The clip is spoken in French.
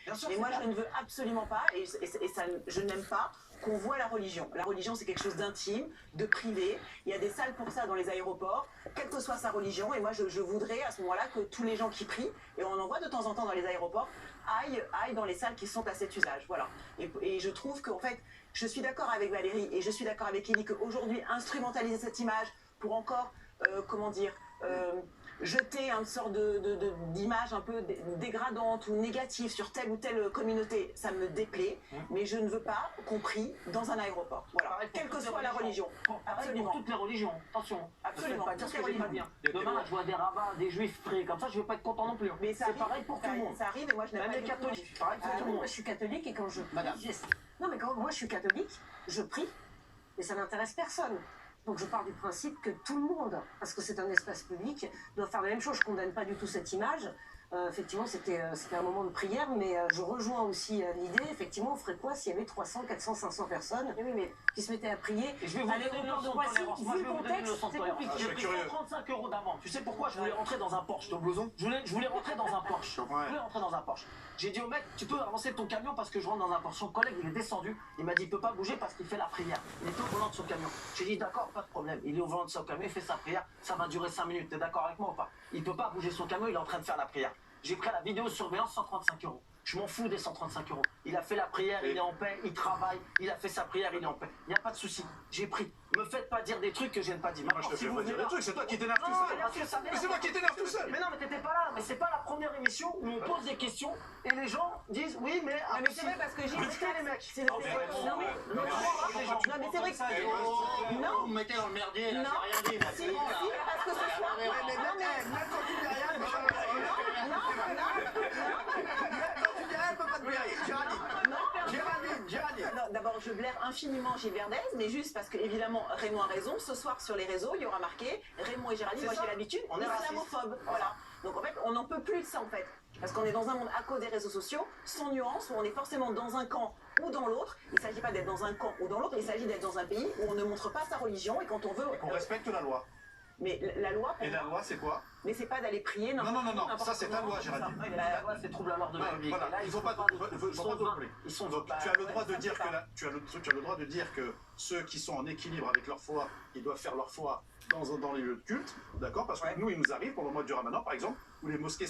instrumentalisé. Sûr, mais moi, je ne veux absolument pas, et ça, je n'aime pas qu'on voit la religion. La religion, c'est quelque chose d'intime, de privé. Il y a des salles pour ça dans les aéroports, quelle que soit sa religion. Et moi, je voudrais à ce moment-là que tous les gens qui prient, et on en voit de temps en temps dans les aéroports, aillent dans les salles qui sont à cet usage. Voilà. Et je trouve qu'en fait, je suis d'accord avec Valérie et je suis d'accord avec Kelly qu'aujourd'hui, instrumentaliser cette image pour encore, jeter une sorte d'image un peu dégradante ou négative sur telle ou telle communauté, ça me déplaît, mais je ne veux pas qu'on prie dans un aéroport. Voilà, quelle que soit la religion. Absolument. Pour toutes les religions, attention. Absolument. Pas dire ce que j'ai pas bien. Demain, je vois des rabbins, des juifs prier comme ça, je vais pas être content non plus. Mais c'est pareil pour tout le monde. Ça arrive et moi je n'aime pas les catholiques. Pareil pour tout le monde. Moi je suis catholique et quand je prie, non mais quand moi je suis catholique, je prie, mais ça n'intéresse personne. Donc je pars du principe que tout le monde, parce que c'est un espace public, doit faire la même chose. Je ne condamne pas du tout cette image. Effectivement, c'était un moment de prière, mais je rejoins aussi l'idée. Effectivement, on ferait quoi s'il y avait 300, 400, 500 personnes qui se mettaient à prier et je vais vous donner une leçon de tolérance. Moi, je vais vous donner une leçon de tolérance. J'ai pris 135 € d'amende. Tu sais pourquoi? Je voulais rentrer dans un Porsche. Ton blouson? Je voulais rentrer dans un Porsche. J'ai dit au mec, tu peux avancer ton camion parce que je rentre dans un Porsche. Son collègue, il est descendu. Il m'a dit, il peut pas bouger parce qu'il fait la prière. Il était au volant de son camion. J'ai dit, d'accord, pas de problème. Il est au volant de son camion, il fait sa prière. Ça va durer 5 minutes. T'es d'accord avec moi ou pas? Il peut pas bouger son camion, il est en train de faire la prière. J'ai pris la vidéosurveillance, 135 €. Je m'en fous des 135 €. Il a fait la prière, il est en paix, il travaille, il a fait sa prière, il est en paix. Il n'y a pas de souci. J'ai pris. Me faites pas dire des trucs que je n'ai pas dit. Moi, je te fais pas dire des trucs, c'est toi qui t'énerves tout seul. Mais c'est moi qui t'énerve tout seul. Mais non, mais t'étais pas là. Mais c'est pas la première émission où on pose des questions et les gens disent oui, mais. Mais c'est vrai parce que j'ai écouté les mecs. Non, mais c'est vrai que. Non, vous me mettez dans le merdier, là, j'ai rien dit. Si, parce que ce soir. Même quand tu dis rien, D'abord, je blaire infiniment Gilbert, mais juste parce que, évidemment, Raymond a raison. Ce soir, sur les réseaux, il y aura marqué Raymond et Géraldine. Moi, j'ai l'habitude, on est islamophobe. Voilà. Donc, en fait, on n'en peut plus de ça, en fait. Parce qu'on est dans un monde à cause des réseaux sociaux, sans nuance, où on est forcément dans un camp ou dans l'autre. Il ne s'agit pas d'être dans un camp ou dans l'autre, il s'agit d'être dans un pays où on ne montre pas sa religion et quand on veut. Qu'on respecte la loi. Mais la loi. Et la loi, c'est quoi? Mais c'est pas d'aller prier. Non, ça c'est ta loi, Géraldine. La loi, c'est trouble à l'ordre public. Voilà, il ne faut pas doubler. Donc tu as le droit de dire que tu as le droit de dire que ceux qui sont en équilibre avec leur foi, ils doivent faire leur foi dans les lieux de culte, d'accord? Parce que nous, il nous arrive pendant le mois du Ramadan, par exemple, où les mosquées